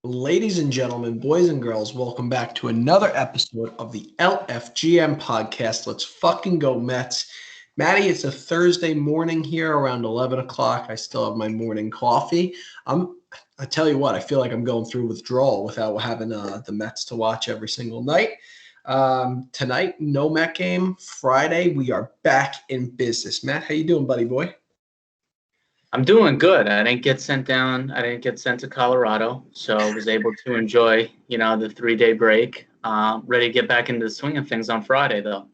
Ladies and gentlemen, boys and girls, welcome back to another episode of the LFGM podcast. Let's fucking go Mets. Maddie, it's a Thursday morning here around 11 o'clock. I still have my morning coffee. I tell you what, I feel like I'm going through withdrawal without having the Mets to watch every single night. Tonight, no Met game. Friday, we are back in business. Matt, how you doing, buddy boy? I'm doing good. I didn't get sent down. I didn't get sent to Colorado, so I was able to enjoy, the 3-day break. Ready to get back into the swing of things on Friday, though.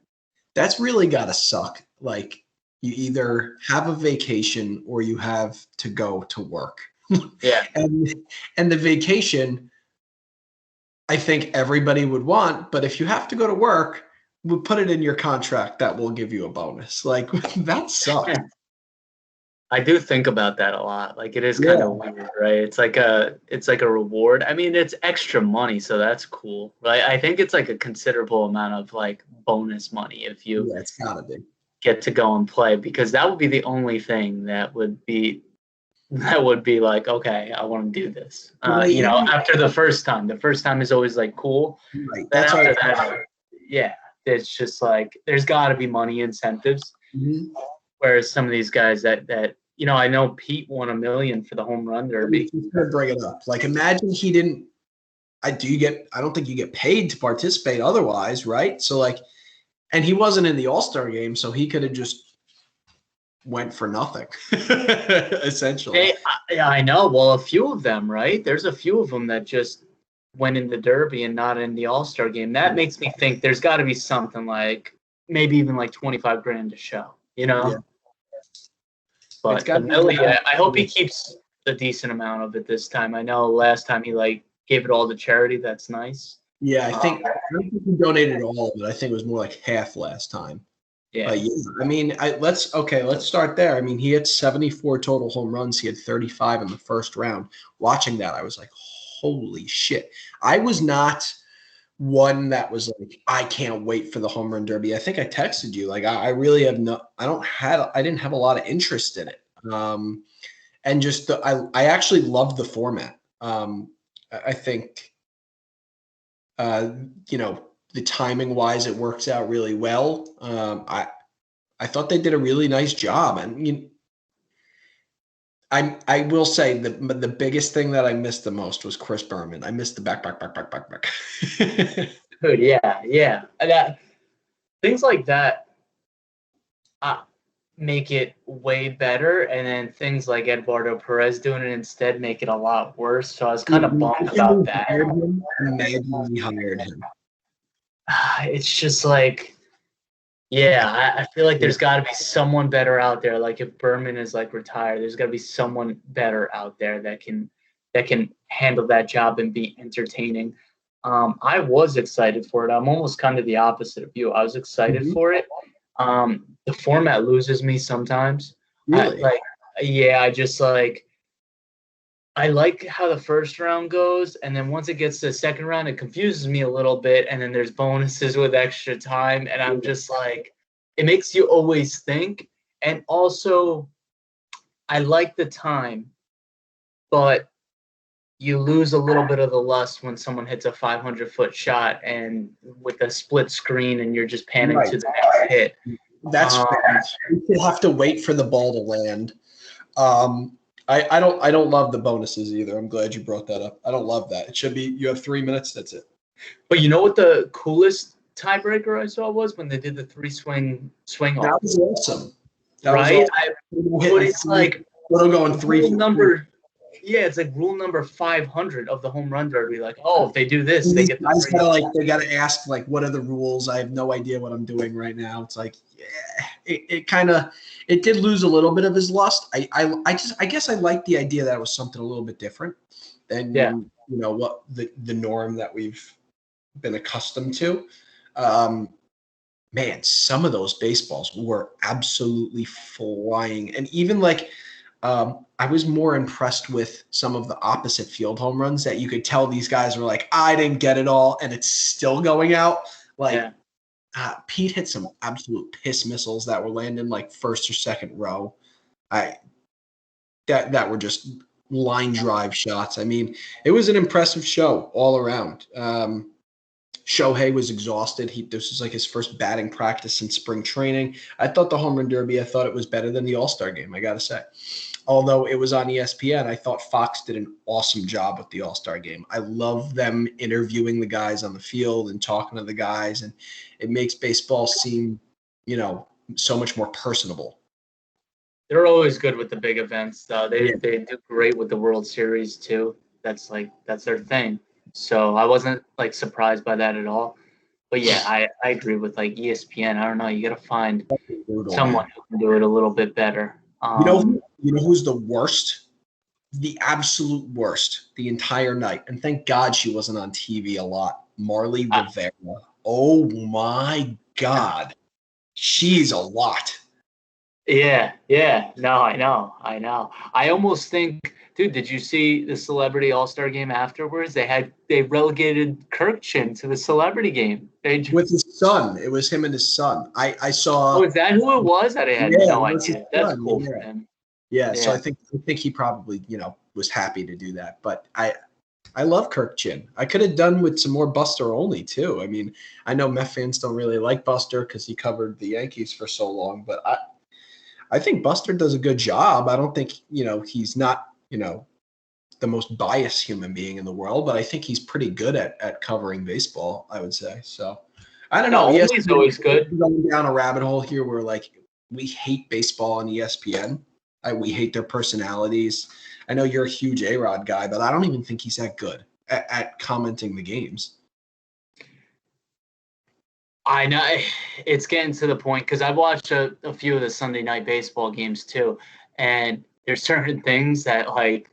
That's really got to suck. Like, you either have a vacation or you have to go to work. Yeah. And the vacation, I think everybody would want, but if you have to go to work, we'll put it in your contract that will give you a bonus. Like, that sucks. I do think about that a lot. Like, it is kind of weird, right? It's like a reward. I mean, it's extra money, so that's cool, right? I think it's like a considerable amount of like bonus money if you It's gotta be. get to go and play, because that would be the only thing that would be like, okay, I want to do this. After the first time is always like cool. Right. Then after that, yeah, it's just like there's got to be money incentives. Mm-hmm. Whereas some of these guys that I know Pete won $1 million for the home run derby. I'm gonna bring it up. Like, imagine he didn't. I don't think you get paid to participate otherwise, right? So like, and he wasn't in the All-Star game, so he could have just went for nothing, essentially. Hey, I know. Well, a few of them, right? There's a few of them that just went in the derby and not in the All-Star game. That makes me think there's got to be something like maybe even like 25 grand to show, Yeah. But I hope he keeps a decent amount of it this time. I know last time he gave it all to charity. That's nice. Yeah, I don't think he donated all of it. I think it was more like half last time. Yeah. I mean, let's start there. I mean, he had 74 total home runs. He had 35 in the first round. Watching that, I was like, holy shit. I was not one that was like, I can't wait for the home run derby. I think I texted you. Like, I really have I didn't have a lot of interest in it. And just I actually loved the format. I think, the timing wise, it works out really well. I thought they did a really nice job, and I will say the biggest thing that I missed the most was Chris Berman. I missed the back. Dude, yeah. Things like that make it way better, and then things like Eduardo Perez doing it instead make it a lot worse. So I was kind of bummed about that. Imagine we hired him. It's just like, yeah, I feel like there's got to be someone better out there. Like if Berman is like retired, there's got to be someone better out there that can handle that job and be entertaining. I was excited for it. I'm almost kind of the opposite of you. I was excited for it. The format loses me sometimes. Really? I like how the first round goes, and then once it gets to the second round, it confuses me a little bit, and then there's bonuses with extra time, and I'm just like, it makes you always think. And also, I like the time, but you lose a little bit of the lust when someone hits a 500-foot shot and with a split screen, and you're just panning to the next hit. That's you have to wait for the ball to land. I don't love the bonuses either. I'm glad you brought that up. I don't love that. It should be you have 3 minutes. That's it. But you know what the coolest tiebreaker I saw was when they did the swing off. That was awesome. It's like we're going three number. Yeah, it's like rule number 500 of the home run derby. Like, if they do this, they get the they got to ask, like, what are the rules? I have no idea what I'm doing right now. It's like, it did lose a little bit of his lust. I guess I like the idea that it was something a little bit different than what the norm that we've been accustomed to. Man, some of those baseballs were absolutely flying, and even like. I was more impressed with some of the opposite field home runs that you could tell these guys were like, I didn't get it all, and it's still going out. Pete hit some absolute piss missiles that were landing like first or second row. That were just line drive shots. I mean, it was an impressive show all around. Shohei was exhausted. This was like his first batting practice in spring training. I thought the home run derby, I thought it was better than the All-Star game, I got to say. Although it was on ESPN, I thought Fox did an awesome job with the All-Star game. I love them interviewing the guys on the field and talking to the guys, and it makes baseball seem, so much more personable. They're always good with the big events, though. They do great with the World Series too. That's their thing. So I wasn't surprised by that at all. But yeah, I agree with ESPN. I don't know. You got to find someone who can do it a little bit better. You know who's the worst? The absolute worst the entire night. And thank God she wasn't on TV a lot. Marley Rivera. Oh my God. She's a lot. Yeah. No, I know. I almost think, dude, did you see the Celebrity All-Star game afterwards? They relegated Kirkchin to the Celebrity game. With his son. It was him and his son. I saw. Oh, is that who it was? I had no idea. That's cool for him. Yeah, so I think he probably, was happy to do that. But I love Kirkchin. I could have done with some more Buster Olney too. I mean, I know Met fans don't really like Buster because he covered the Yankees for so long, but I think Buster does a good job. I don't think, he's not, the most biased human being in the world, but I think he's pretty good at covering baseball, I would say. So I don't know. Yes, he's always good. Going down a rabbit hole here where we hate baseball on ESPN. We hate their personalities. I know you're a huge A-Rod guy, but I don't even think he's that good at commenting the games. I know it's getting to the point because I've watched a few of the Sunday night baseball games too, and there's certain things that I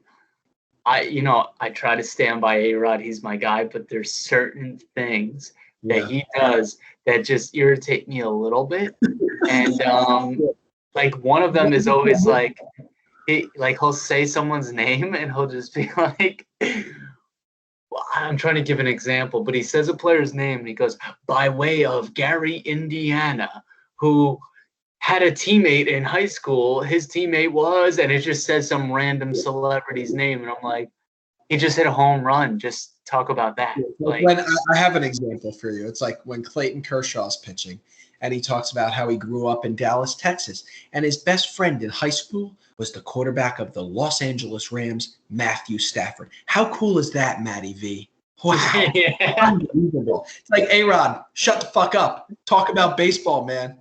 try to stand by A-Rod. He's my guy, but there's certain things that he does that just irritate me a little bit. And one of them is always he'll say someone's name and he'll just be like, well, I'm trying to give an example, but he says a player's name and he goes, by way of Gary, Indiana, who had a teammate in high school. His teammate was, and it just says some random celebrity's name. And I'm like, he just hit a home run. Just talk about that. When I have an example for you. It's like when Clayton Kershaw's pitching and he talks about how he grew up in Dallas, Texas, and his best friend in high school was the quarterback of the Los Angeles Rams, Matthew Stafford. How cool is that, Matty V? Wow. Unbelievable. It's like, A-Rod, shut the fuck up. Talk about baseball, man.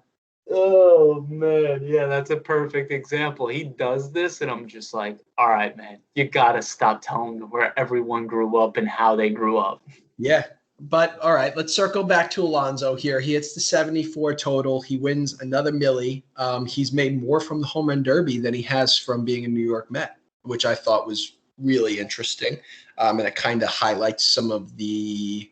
Oh, man. Yeah, that's a perfect example. He does this, and I'm just like, all right, man, you got to stop telling me where everyone grew up and how they grew up. Yeah. But, all right, let's circle back to Alonso here. He hits the 74 total. He wins another milli. He's made more from the home run derby than he has from being a New York Met, which I thought was really interesting. And it kind of highlights some of the,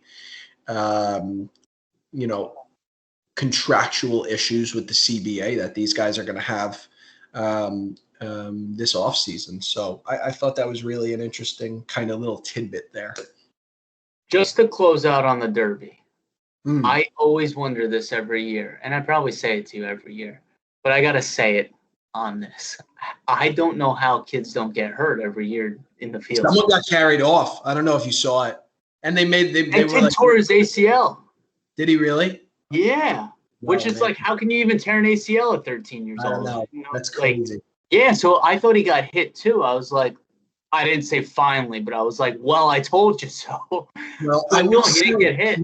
contractual issues with the CBA that these guys are going to have this offseason. So I thought that was really an interesting kind of little tidbit there. Just to close out on the Derby, I always wonder this every year, and I probably say it to you every year, but I got to say it on this. I don't know how kids don't get hurt every year in the field. Someone got carried off. I don't know if you saw it. And they tore his ACL. Did he really? Yeah. Which is how can you even tear an ACL at 13 years old? I don't know. That's crazy. Yeah, so I thought he got hit too. I was like, I didn't say finally, but I was like, well, I told you so. Well, I will say he didn't get hit.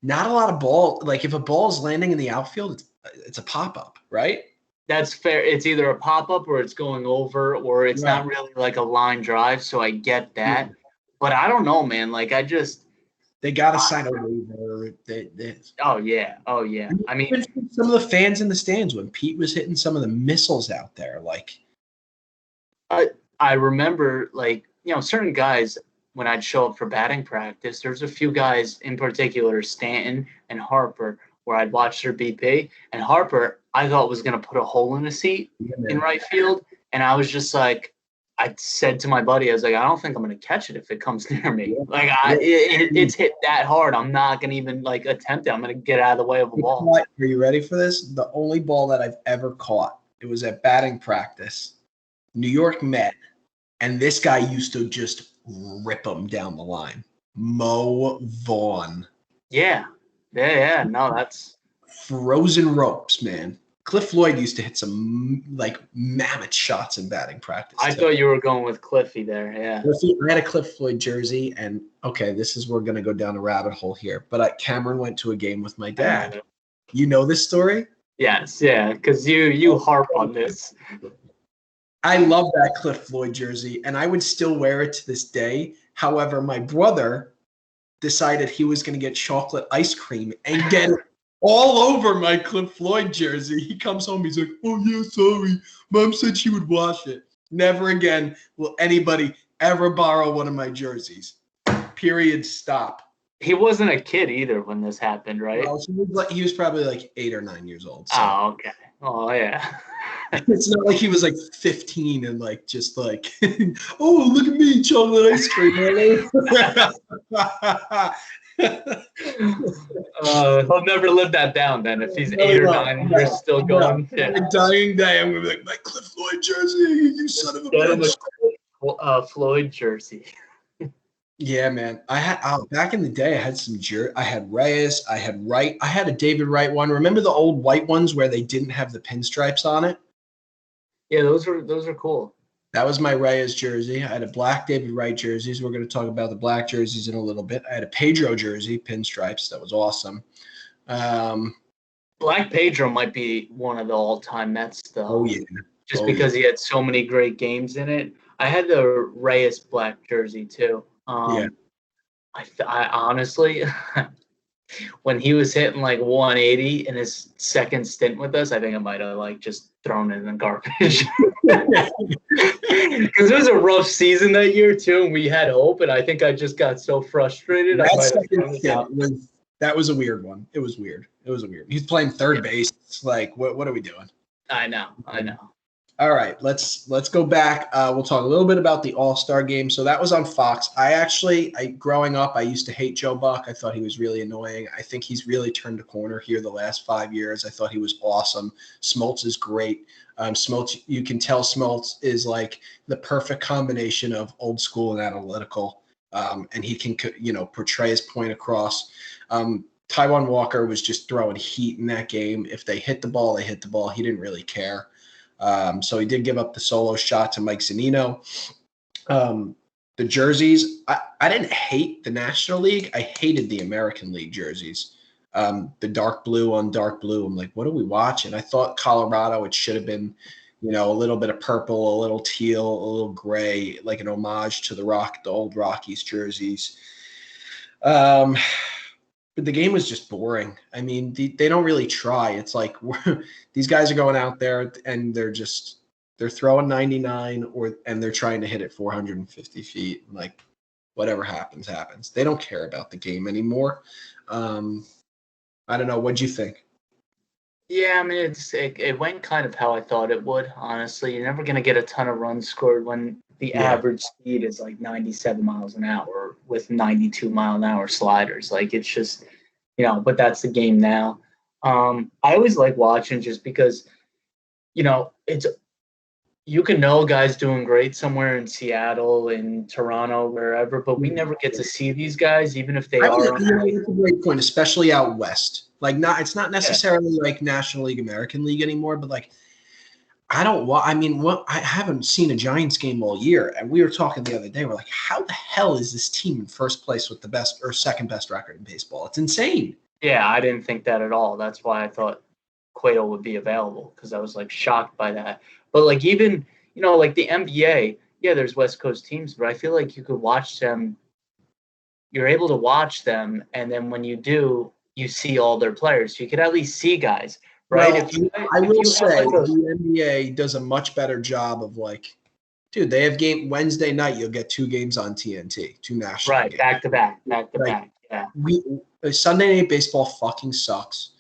Not a lot of ball. If a ball is landing in the outfield, it's a pop-up, right? That's fair. It's either a pop-up or it's going over or it's not really a line drive, so I get that. But I don't know, man. They got to sign a waiver. Oh, yeah. I mean, some of the fans in the stands when Pete was hitting some of the missiles out there, I remember, certain guys, when I'd show up for batting practice, there's a few guys in particular, Stanton and Harper, where I'd watch their BP. And Harper, I thought was going to put a hole in a seat in right field. And I was just like, I said to my buddy, I was like, I don't think I'm going to catch it if it comes near me. It's hit that hard. I'm not going to even attempt it. I'm going to get out of the way of a ball. Are you ready for this? The only ball that I've ever caught, it was at batting practice. New York Met. And this guy used to just rip them down the line. Mo Vaughn. Yeah. No, that's Frozen ropes, man. Cliff Floyd used to hit some like mammoth shots in batting practice. I thought you were going with Cliffy there. Yeah. I had a Cliff Floyd jersey, and okay, this is we're gonna go down a rabbit hole here. But Cameron went to a game with my dad. You know this story? Yes, yeah, because you harp on this. I love that Cliff Floyd jersey, and I would still wear it to this day. However, my brother decided he was going to get chocolate ice cream and get it all over my Cliff Floyd jersey. He comes home, he's like, "Oh yeah, sorry. Mom said she would wash it. Never again will anybody ever borrow one of my jerseys. Period. Stop." He wasn't a kid either when this happened, right? Well, he was probably like 8 or 9 years old. So. Oh, okay. Oh, yeah. It's not like he was like 15 and like just like, "Oh, look at me, chocolate ice cream." He'll never live that down then if he's 8 or 9 and you're still going. Yeah. My dying day, I'm gonna be like, "My Cliff Floyd jersey, you son of a bitch." Floyd jersey. Yeah, man. I had back in the day. I had I had Reyes. I had Wright. I had a David Wright one. Remember the old white ones where they didn't have the pinstripes on it? Yeah, those are cool. That was my Reyes jersey. I had a black David Wright jerseys. We're going to talk about the black jerseys in a little bit. I had a Pedro jersey, pinstripes. That was awesome. Black Pedro might be one of the all-time Mets, though. Oh yeah, because he had so many great games in it. I had the Reyes black jersey too. Yeah. I honestly, when he was hitting like 180 in his second stint with us, I think I might have like just thrown it in the garbage. Because it was a rough season that year too, and we had hope, and I think I just got so frustrated. That was a weird one. It was weird. He's playing third base. It's like, what are we doing? I know. All right, let's go back. We'll talk a little bit about the All-Star game. So that was on Fox. Growing up, I used to hate Joe Buck. I thought he was really annoying. I think he's really turned a corner here the last 5 years. I thought he was awesome. Smoltz is great. Smoltz, you can tell Smoltz is like the perfect combination of old school and analytical, and he can portray his point across. Taijuan Walker was just throwing heat in that game. If they hit the ball, they hit the ball. He didn't really care. So he did give up the solo shot to Mike Zunino. The jerseys, I didn't hate the National League. I hated the American League jerseys. The dark blue on dark blue. I'm like, what are we watching? I thought Colorado, it should have been, a little bit of purple, a little teal, a little gray, like an homage to the old Rockies jerseys. But the game was just boring. I mean, they don't really try. It's like these guys are going out there and they're throwing 99 and they're trying to hit it 450 feet. Like whatever happens, happens. They don't care about the game anymore. I don't know. What'd you think? Yeah, I mean, it went kind of how I thought it would, honestly. You're never going to get a ton of runs scored when the average speed is like 97 miles an hour with 92-mile-an-hour sliders. Like, it's just, but that's the game now. I always like watching just because, it's you can know guys doing great somewhere in Seattle, in Toronto, wherever, but we never get to see these guys, even if they are. That's a great point, especially out west. Like, it's not necessarily like National League, American League anymore, but like, I haven't seen a Giants game all year, and we were talking the other day. We're like, how the hell is this team in first place with the best or second best record in baseball? It's insane. Yeah, I didn't think that at all. That's why I thought Cueto would be available, because I was like shocked by that. But like even like the NBA, there's West Coast teams, but I feel like you could watch them. You're able to watch them, and then when you do, you see all their players. You could at least see guys. Right. Well, I will say the NBA does a much better job of like, dude, they have game Wednesday night. You'll get 2 games on TNT, 2 national games. Back to back. Yeah. Sunday Night Baseball fucking sucks.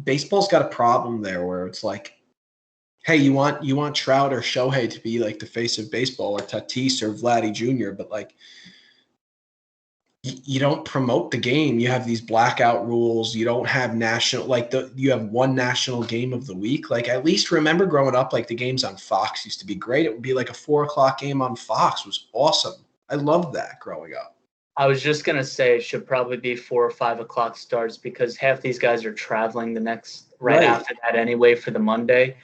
Baseball's got a problem there where it's like, hey, you want Trout or Shohei to be like the face of baseball, or Tatis or Vladdy Jr., but like, you don't promote the game. You have these blackout rules. You don't have national, like you have one national game of the week. Like at least remember growing up, like the games on Fox used to be great. It would be like a 4 o'clock game on Fox was awesome. I loved that growing up. I was just gonna say it should probably be 4 or 5 o'clock starts because half these guys are traveling the next right after that anyway for the Monday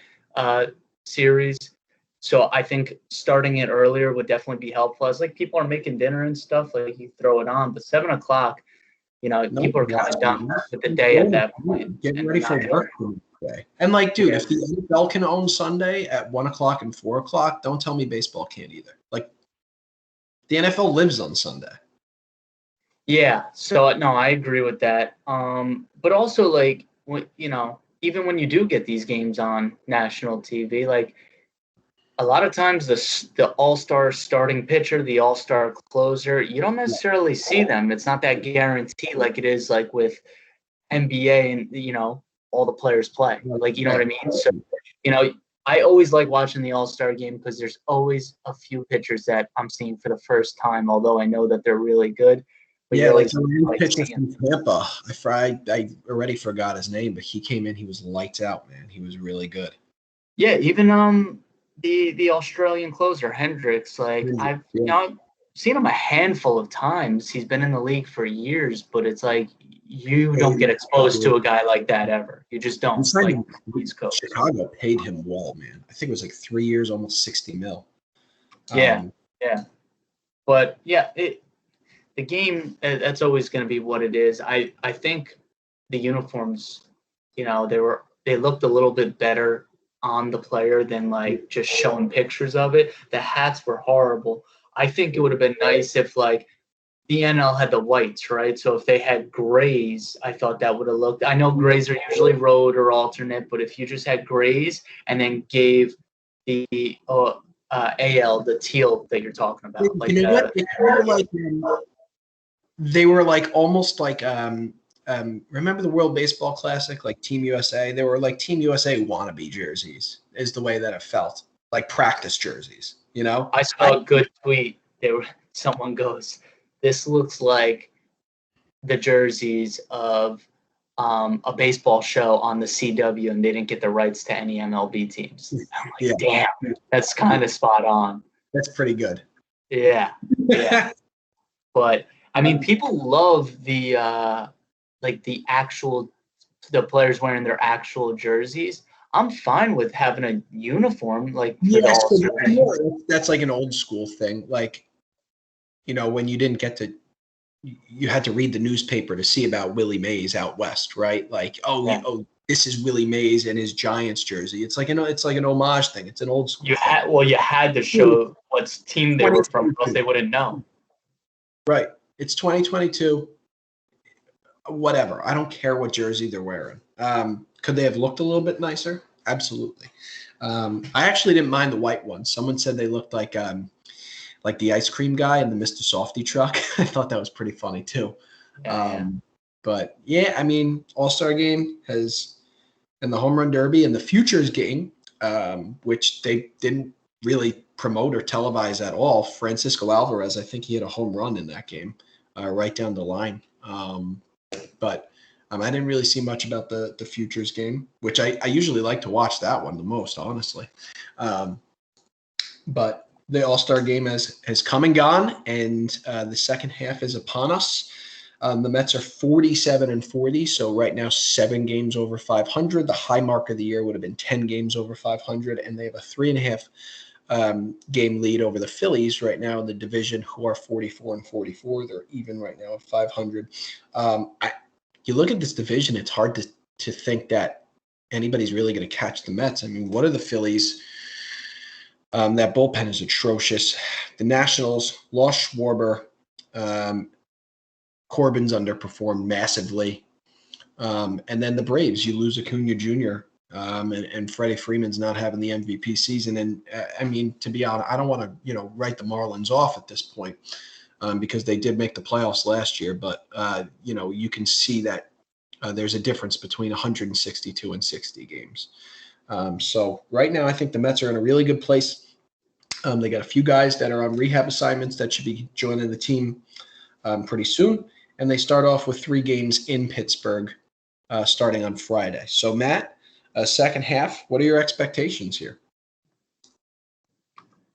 series. So I think starting it earlier would definitely be helpful. As like people are making dinner and stuff, like you throw it on. But 7 o'clock, people are kind of done with the day at that point. Getting ready for work today. And like, dude, if the NFL can own Sunday at 1 o'clock and 4 o'clock, don't tell me baseball can't either. Like, the NFL lives on Sunday. Yeah. So no, I agree with that. But also like, even when you do get these games on national TV, like, a lot of times the all-star starting pitcher, the all-star closer, you don't necessarily see them. It's not that guarantee like it is like with NBA and, all the players play. Like, you know what I mean? So, I always like watching the all-star game because there's always a few pitchers that I'm seeing for the first time, although I know that they're really good. But yeah, like the pitcher from Tampa. I already forgot his name, but he came in, he was lights out, man. He was really good. Yeah, even the Australian closer, Hendricks, like I've seen him a handful of times. He's been in the league for years, but it's like you don't get exposed to a guy like that ever. You just don't. Like East Coast. Chicago paid him well, man. I think it was like 3 years, almost $60 million. Yeah. But yeah, the game, that's always going to be what it is. I think the uniforms, they looked a little bit better on the player than like just showing pictures of it. The hats were horrible. I think it would have been nice if like the NL had the whites, right? So if they had grays, I thought that would have looked. I know grays are usually road or alternate, but if you just had grays and then gave the AL the teal that you're talking about, like they were like almost like remember the World Baseball Classic, like Team USA? They were like Team USA wannabe jerseys, is the way that it felt, like practice jerseys. I saw a good tweet. Someone goes, "This looks like the jerseys of a baseball show on the CW, and they didn't get the rights to any MLB teams." I'm like, damn, that's kind of spot on. That's pretty good. Yeah. But I mean, people love the the players wearing their actual jerseys. I'm fine with having a uniform, like that's like an old school thing. Like, when you didn't get to, you had to read the newspaper to see about Willie Mays out west, right? Like, this is Willie Mays and his Giants jersey. It's like an homage thing. It's an old school. You had to show what team they were from, else they wouldn't know. Right. It's 2022. Whatever. I don't care what jersey they're wearing. Could they have looked a little bit nicer? Absolutely. I actually didn't mind the white ones. Someone said they looked like the ice cream guy in the Mr. Softy truck. I thought that was pretty funny too. But yeah, I mean, All-Star Game and the Home Run Derby and the Futures Game, which they didn't really promote or televise at all. Francisco Alvarez, I think he had a home run in that game, right down the line. But I didn't really see much about the Futures Game, which I usually like to watch that one the most, honestly. But the All-Star Game has come and gone, and the second half is upon us. The Mets are 47-40, so right now 7 games over 500. The high mark of the year would have been 10 games over 500, and they have a 3.5 game lead over the Phillies right now in the division, who are 44-44. They're even right now at 500. You look at this division, it's hard to think that anybody's really going to catch the Mets. I mean, what are the Phillies? That bullpen is atrocious. The Nationals lost Schwarber. Corbin's underperformed massively. And then the Braves, you lose Acuna Jr., and Freddie Freeman's not having the MVP season. And I mean, to be honest, I don't want to, write the Marlins off at this point, because they did make the playoffs last year. But, you can see that there's a difference between 162 and 60 games. So right now, I think the Mets are in a really good place. They got a few guys that are on rehab assignments that should be joining the team pretty soon. And they start off with 3 games in Pittsburgh starting on Friday. So, Matt, second half, what are your expectations here?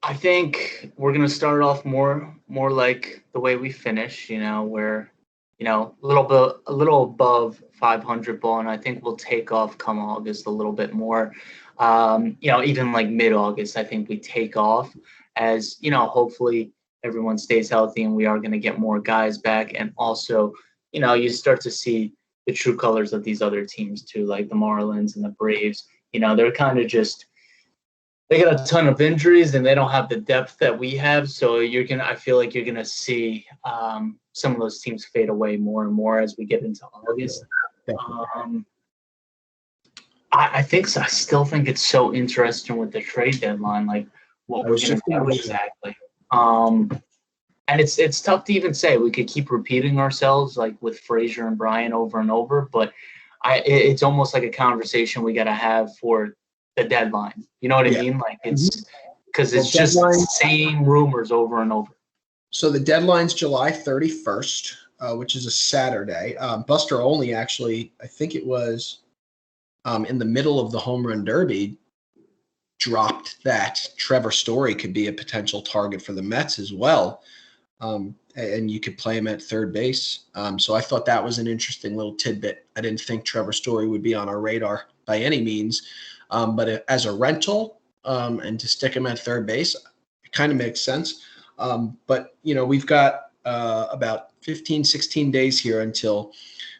I think we're gonna start off more like the way we finish, where a little above 500 ball, and I think we'll take off come August a little bit more. Even like mid-August, I think we take off as hopefully everyone stays healthy, and we are going to get more guys back, and also you start to see the true colors of these other teams too, like the Marlins and the Braves. They're kind of just. They got a ton of injuries and they don't have the depth that we have. So I feel like you're gonna see some of those teams fade away more and more as we get into August. I think so. I still think it's so interesting with the trade deadline, like what we're gonna do exactly. And it's tough to even say. We could keep repeating ourselves like with Frazier and Brian over and over, but it's almost like a conversation we gotta have for the deadline. You know what I mean? Like it's because it's just the same rumors over and over. So the deadline's July 31st, which is a Saturday. Buster Olney actually, I think it was in the middle of the home run derby, dropped that Trevor Story could be a potential target for the Mets as well. And you could play him at third base. So I thought that was an interesting little tidbit. I didn't think Trevor Story would be on our radar by any means. But as a rental and to stick him at third base, it kind of makes sense. But, we've got about 15, 16 days here until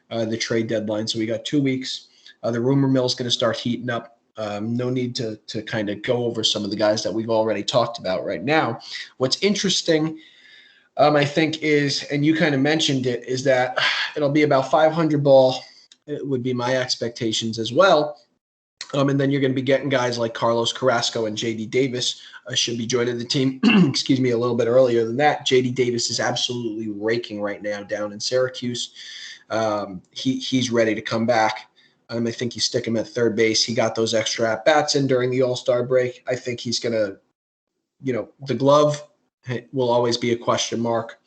the trade deadline. So we got 2 weeks. The rumor mill is going to start heating up. No need to kind of go over some of the guys that we've already talked about right now. What's interesting, I think, is, and you kind of mentioned it, is that it'll be about 500 ball. It would be my expectations as well. And then you're going to be getting guys like Carlos Carrasco and J.D. Davis should be joining the team, excuse me, a little bit earlier than that. J.D. Davis is absolutely raking right now down in Syracuse. He's ready to come back. I think you stick him at third base. He got those extra at-bats in during the All-Star break. I think he's going to, the glove will always be a question mark.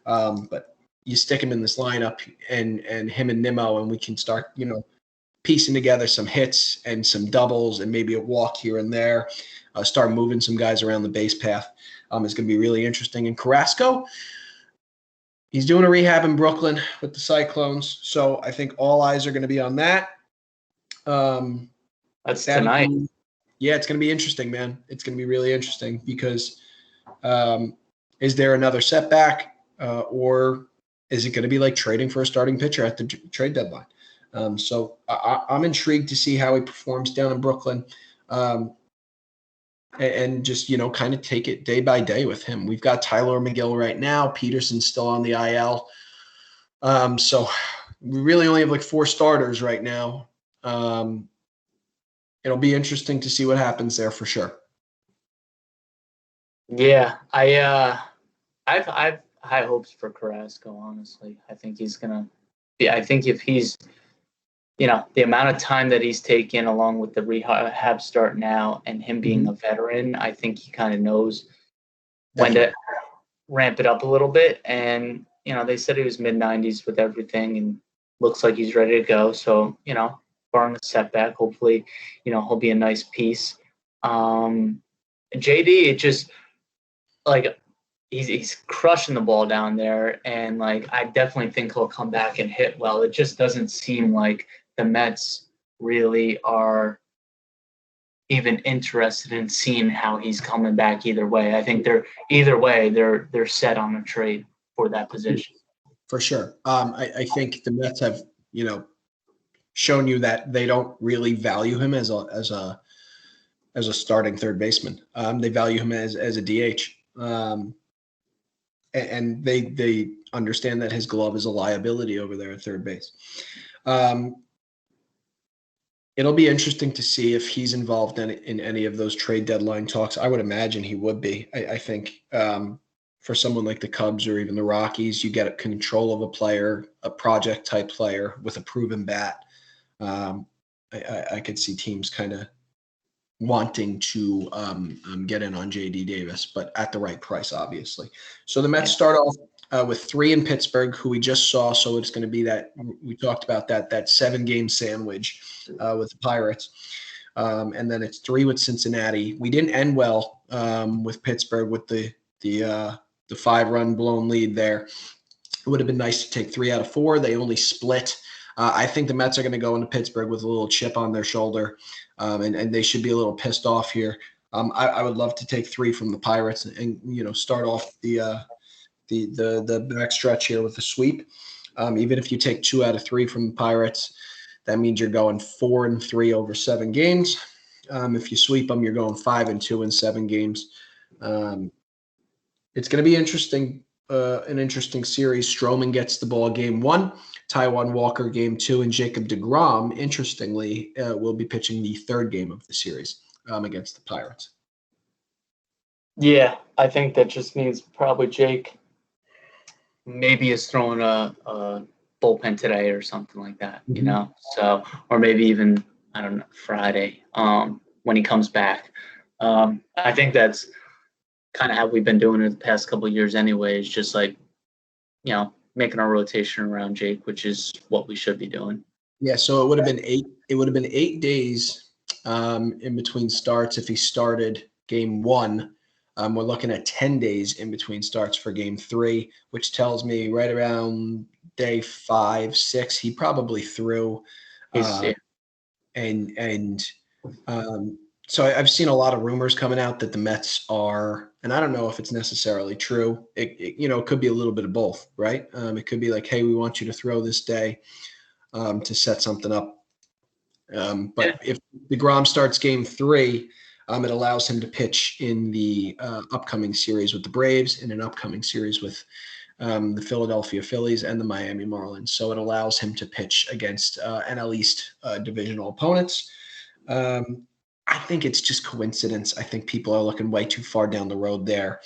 But you stick him in this lineup and him and Nimmo, and we can start, piecing together some hits and some doubles and maybe a walk here and there, start moving some guys around the base path. Is going to be really interesting. And Carrasco, he's doing a rehab in Brooklyn with the Cyclones. So I think all eyes are going to be on that. That's tonight. Yeah, it's going to be interesting, man. It's going to be really interesting because is there another setback or is it going to be like trading for a starting pitcher at the trade deadline? So I'm intrigued to see how he performs down in Brooklyn and just, kind of take it day by day with him. We've got Tyler McGill right now. Peterson's still on the IL. So we really only have like 4 starters right now. It'll be interesting to see what happens there for sure. Yeah, I've high hopes for Carrasco, honestly. I think he's going to be, I think if he's, the amount of time that he's taken along with the rehab start now and him being a veteran, I think he kind of knows when to ramp it up a little bit. And, they said he was mid-90s with everything and looks like he's ready to go. So, barring a setback, hopefully, he'll be a nice piece. JD, it just, like, he's crushing the ball down there. And, like, I definitely think he'll come back and hit well. It just doesn't seem like the Mets really are even interested in seeing how he's coming back either way. I think they're set on a trade for that position. For sure. I think the Mets have, shown you that they don't really value him as a starting third baseman. They value him as a DH. And they understand that his glove is a liability over there at third base. It'll be interesting to see if he's involved in any of those trade deadline talks. I would imagine he would be. I think for someone like the Cubs or even the Rockies, you get control of a player, a project type player with a proven bat. I could see teams kind of wanting to get in on J.D. Davis, but at the right price, obviously. So the Mets start off with 3 in Pittsburgh, who we just saw. So it's going to be that we talked about that 7-game sandwich with the Pirates. And then it's 3 with Cincinnati. We didn't end well with Pittsburgh with the 5-run blown lead there. It would have been nice to take 3 out of 4. They only split. I think the Mets are going to go into Pittsburgh with a little chip on their shoulder, and they should be a little pissed off here. I would love to take 3 from the Pirates and start off the back stretch here with the sweep. Even if you take 2 out of 3 from the Pirates, that means you're going 4-3 over 7 games. If you sweep them, you're going 5-2 in 7 games. It's going to be interesting. An interesting series. Stroman gets the ball game 1, Taijuan Walker game 2, and Jacob deGrom, interestingly, will be pitching the 3rd game of the series against the Pirates. Yeah, I think that just means probably Jake maybe is throwing a bullpen today or something like that, So, or maybe even, I don't know, Friday when he comes back. I think that's kind of how we've been doing it the past couple of years anyways, just like, making our rotation around Jake, which is what we should be doing. Yeah, so it would have been 8 days in between starts if he started game 1. We're looking at 10 days in between starts for game 3, which tells me right around day 5, 6, he probably threw. So I've seen a lot of rumors coming out that the Mets are, and I don't know if it's necessarily true. It could be a little bit of both, right? It could be like, hey, we want you to throw this day to set something up. But if deGrom starts game 3, it allows him to pitch in the upcoming series with the Braves, in an upcoming series with the Philadelphia Phillies and the Miami Marlins. So it allows him to pitch against NL East divisional opponents. I think it's just coincidence. I think people are looking way too far down the road there.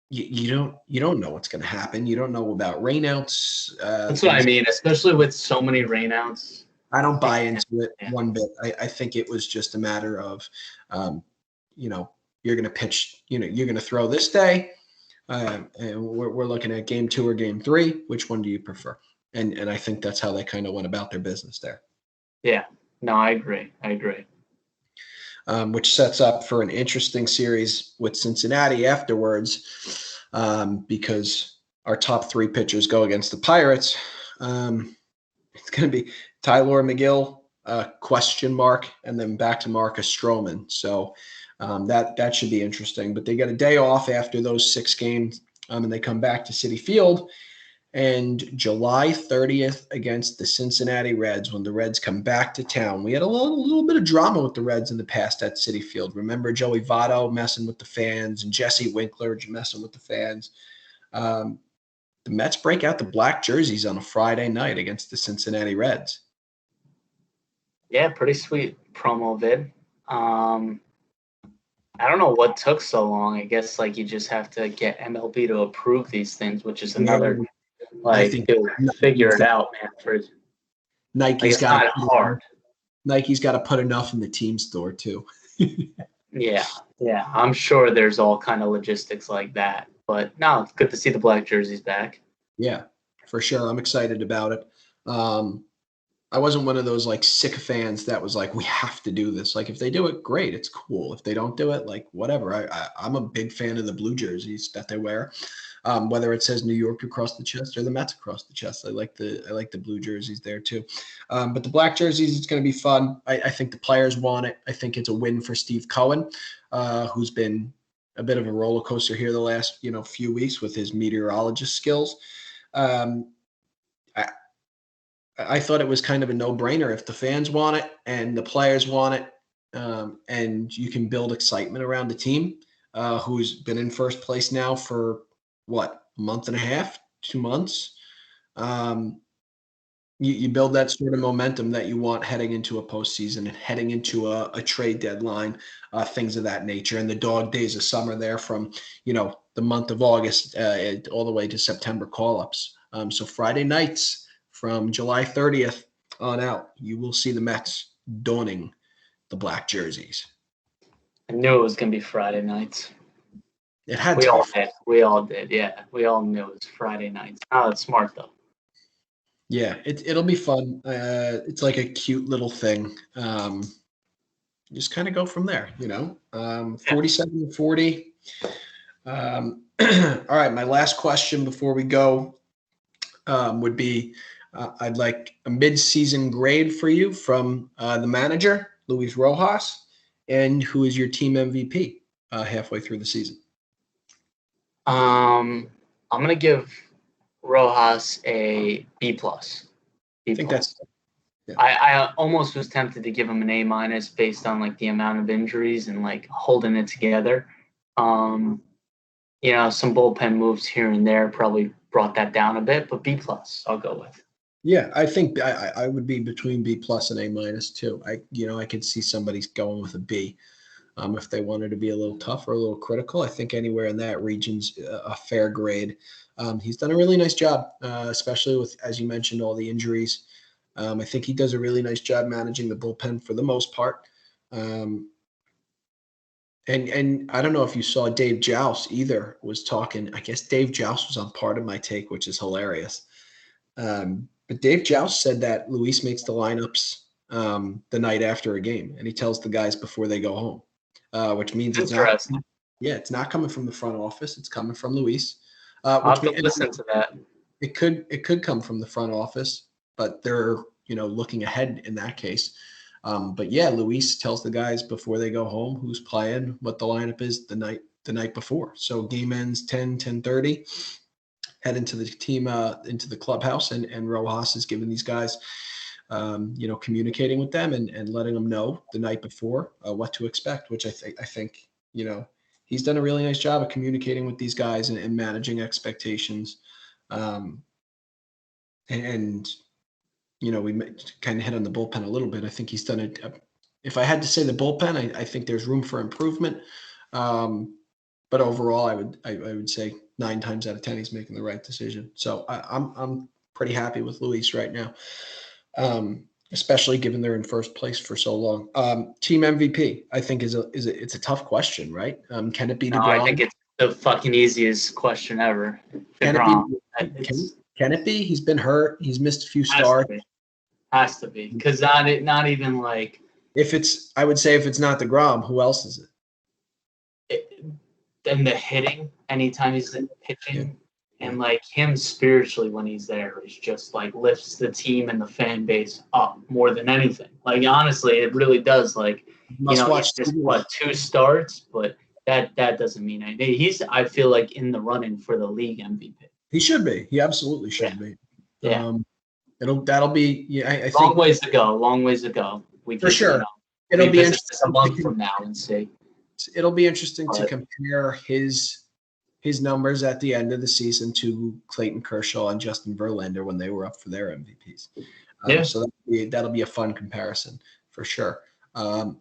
You don't know what's going to happen. You don't know about rainouts. That's what I mean, especially with so many rainouts. I don't buy into it one bit. I think it was just a matter of, you're going to pitch. You're going to throw this day, and we're looking at game 2 or game 3. Which one do you prefer? And I think that's how they kind of went about their business there. Yeah. No, I agree. Which sets up for an interesting series with Cincinnati afterwards, because our top 3 pitchers go against the Pirates. It's going to be Tyler McGill, question mark, and then back to Marcus Stroman. So that should be interesting. But they get a day off after those 6 games, and they come back to Citi Field. And July 30th against the Cincinnati Reds, when the Reds come back to town. We had a little bit of drama with the Reds in the past at Citi Field. Remember Joey Votto messing with the fans and Jesse Winkler messing with the fans. The Mets break out the black jerseys on a Friday night against the Cincinnati Reds. Yeah, pretty sweet promo vid. I don't know what took so long. I guess you just have to get MLB to approve these things, which is another – figure it out, man. Nike's got not hard. Nike's got to put enough in the team store too. Yeah. I'm sure there's all kind of logistics like that. But no, it's good to see the black jerseys back. Yeah, for sure. I'm excited about it. I wasn't one of those sycophants that was like, we have to do this. If they do it, great, it's cool. If they don't do it, whatever. I'm a big fan of the blue jerseys that they wear. Whether it says New York across the chest or the Mets across the chest. I like the blue jerseys there too. But the black jerseys, it's going to be fun. I think the players want it. I think it's a win for Steve Cohen, who's been a bit of a roller coaster here the last few weeks with his meteorologist skills. I thought it was kind of a no-brainer if the fans want it and the players want it, and you can build excitement around the team, who's been in first place now for a month and a half, 2 months. You build that sort of momentum that you want heading into a postseason and heading into a trade deadline, things of that nature. And the dog days of summer there from, the month of August all the way to September call-ups. So Friday nights from July 30th on out, you will see the Mets donning the black jerseys. I knew it was going to be Friday nights. It had We to. all did. We all did. Yeah, we all knew it was Friday nights. Oh, that's smart though. Yeah, it'll be fun. It's like a cute little thing. Just kind of go from there, 47-40. All right, my last question before we go would be I'd like a mid-season grade for you from the manager, Luis Rojas, and who is your team MVP halfway through the season. I'm gonna give Rojas a B plus. I think that's. Yeah. I almost was tempted to give him an A- based on like the amount of injuries and like holding it together. Some bullpen moves here and there probably brought that down a bit, but B plus I'll go with. Yeah, I think I would be between B plus and A- too. I could see somebody going with a B. If they wanted to be a little tough or a little critical, I think anywhere in that region's a fair grade. He's done a really nice job, especially with, as you mentioned, all the injuries. I think he does a really nice job managing the bullpen for the most part. And I don't know if you saw Dave Joust either was talking. I guess Dave Joust was on Part of My Take, which is hilarious. But Dave Joust said that Luis makes the lineups the night after a game, and he tells the guys before they go home, which means it's not coming from the front office. It's coming from Luis. I'll have to listen to that. It could come from the front office, but they're looking ahead in that case. But yeah, Luis tells the guys before they go home who's playing, what the lineup is the night before. So game ends 10:30. Head into the team, into the clubhouse, and Rojas is giving these guys, communicating with them and letting them know the night before what to expect, which I think he's done a really nice job of communicating with these guys and managing expectations. We kind of hit on the bullpen a little bit. I think he's done it. If I had to say the bullpen, I think there's room for improvement. But overall, I would say 9 times out of 10 he's making the right decision. So I'm pretty happy with Luis right now, especially given they're in first place for so long. Team MVP, I think it's a tough question, right? Can it be No, deGrom? I think it's the fucking easiest question ever. deGrom. Can it be? He's been hurt. He's missed a few starts. Has to be, because not even like. I would say if it's not deGrom, who else is it? And the hitting, anytime he's pitching, and like him spiritually when he's there is just like lifts the team and the fan base up more than anything. Like honestly, it really does. Like watch he's just 2 starts, but that doesn't mean anything. I feel like in the running for the league MVP. He should be. He absolutely should be. Yeah. That'll be. Yeah, I think. Long ways to go. For sure. It'll be interesting a month from now and see. It'll be interesting to compare his numbers at the end of the season to Clayton Kershaw and Justin Verlander when they were up for their MVPs. So that'll be a fun comparison for sure. All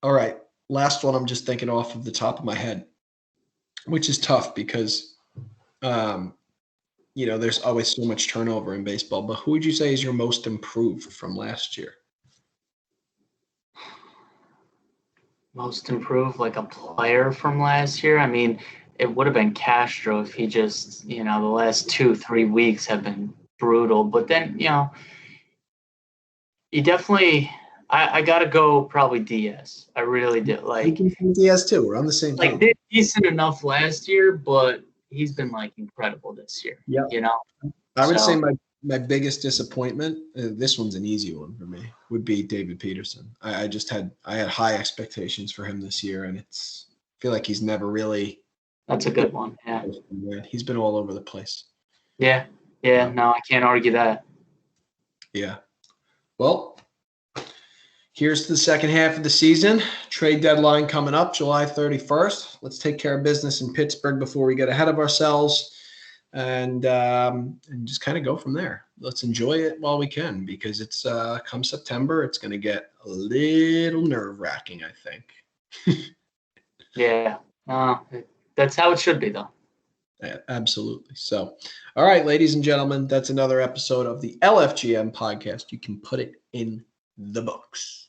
right, last one. I'm just thinking off of the top of my head, which is tough because, there's always so much turnover in baseball. But who would you say is your most improved from last year? Most improved, like a player from last year? I mean, it would have been Castro if he just, the last 2-3 weeks have been brutal. But then, he definitely, I got to go probably Diaz. I really do. Like Diaz too. We're on the same page. Like decent enough last year, but he's been like incredible this year. Yeah. I would say my biggest disappointment, this one's an easy one for me, would be David Peterson. I had high expectations for him this year, and I feel like he's never really. That's a good one. Yeah. He's been all over the place. Yeah. No, I can't argue that. Yeah. Well, here's the second half of the season. Trade deadline coming up, July 31st. Let's take care of business in Pittsburgh before we get ahead of ourselves. And just kind of go from there. Let's enjoy it while we can, because it's come September, it's going to get a little nerve-wracking, I think. Yeah, that's how it should be, though. Yeah, absolutely. So, all right, ladies and gentlemen, that's another episode of the LFGM podcast. You can put it in the books.